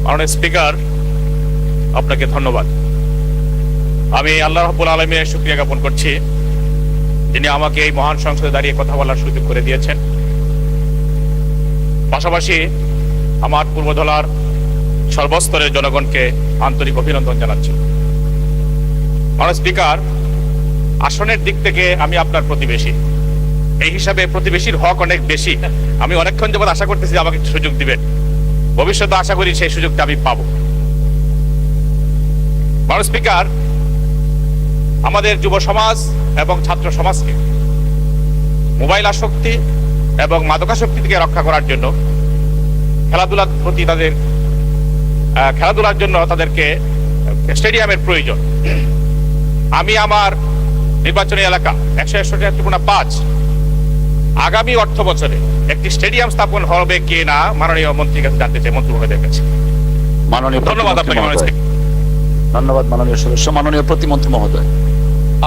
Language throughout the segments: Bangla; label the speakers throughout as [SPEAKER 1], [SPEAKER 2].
[SPEAKER 1] মাননীয় স্পিকার, আপনাকে ধন্যবাদ। আমি আল্লাহ রাব্বুল আলামিনের শুকরিয়া জ্ঞাপন করছি, যিনি আমাকে এই মহান সংসদে দাঁড়িয়ে কথা বলার সুযোগ করে দিয়েছেন। পাশাপাশি আমার পূর্বধলার সর্বস্তরের জনগণকে আন্তরিক অভিনন্দন জানাচ্ছি। মাননীয় স্পিকার, আসনের দিক থেকে আমি আপনার প্রতিবেশী, এই হিসাবে প্রতিবেশীর হক অনেক বেশি। আমি অনেকক্ষণ যাবত আশা করতেছি আমাকে সুযোগ দিবেন, ভবিষ্যতে আশা করি সেই সুযোগটা আমি পাবো। মাননীয় স্পিকার, আমাদের যুব সমাজ এবং ছাত্র সমাজকে মোবাইল আসক্তি এবং মাদকাসক্তি থেকে রক্ষা করার জন্য খেলাধুলার প্রতি খেলাধুলার জন্য তাদেরকে স্টেডিয়ামের প্রয়োজন। আমি আমার নির্বাচনী এলাকা 161.5 আগামী অর্থ বছরে একটি স্টেডিয়াম স্থাপন হবে কি না মাননীয় মন্ত্রীর কাছে জানতে চাই, মন্ত্রী মহোদয়ের কাছে। ধন্যবাদ আপনাকে মাননীয় স্পিকার।
[SPEAKER 2] ধন্যবাদ মাননীয় সদস্য। মাননীয় প্রতিমন্ত্রী মহোদয়।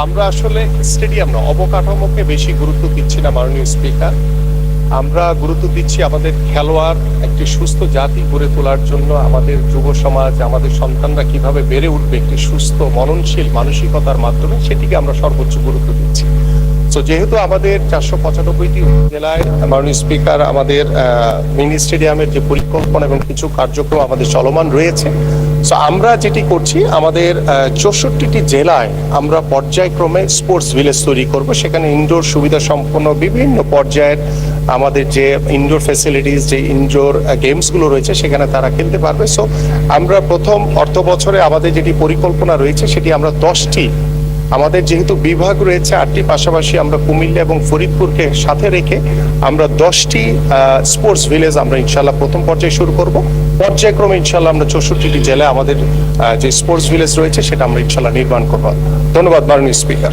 [SPEAKER 3] আমরা আসলে স্টেডিয়াম না, অবকাঠামোকে বেশি গুরুত্ব দিচ্ছি না মাননীয় স্পিকার। আমরা গুরুত্ব দিচ্ছি আমাদের খেলোয়াড় একটি সুস্থ জাতি গড়ে তোলার জন্য, আমাদের যুব সমাজ, আমাদের সন্তানরা কিভাবে বেড়ে উঠবে একটি সুস্থ মননশীল মানসিকতার মাধ্যমে, সেটিকে আমরা সর্বোচ্চ গুরুত্ব দিচ্ছি। তো যেহেতু আমাদের 495টি জেলায় মাননীয় স্পিকার আমাদের মিনি স্টেডিয়ামের যে পরিকল্পনা এবং কিছু কার্যক্রম আমাদের চলমান রয়েছে, তো আমরা যেটি করছি আমাদের 64টি জেলায় আমরা পর্যায়ক্রমে স্পোর্টস ভিলেজ তৈরি করব। সেখানে ইনডোর সুবিধা সম্পন্ন বিভিন্ন পর্যায়ের আমাদের যে ইনডোর ফ্যাসিলিটিস, যে ইনডোর গেমসগুলো রয়েছে সেখানে তারা খেলতে পারবে। সো আমরা প্রথম অর্থ বছরে আমাদের যেটি পরিকল্পনা রয়েছে সেটি আমরা 10টি, আমাদের যেহেতু বিভাগ রয়েছে 8টি, পাশাপাশি আমরা কুমিল্লা এবং ফরিদপুরকে সাথে রেখে আমরা 10টি স্পোর্টস ভিলেজ আমরা ইনশাল্লাহ প্রথম পর্যায়ে শুরু করব। পর্যায়ক্রমে ইনশাল্লাহ আমরা 64টি জেলায় আমাদের যে স্পোর্টস ভিলেজ রয়েছে সেটা আমরা ইনশাল্লাহ নির্মাণ করব। ধন্যবাদ মাননীয় স্পিকার।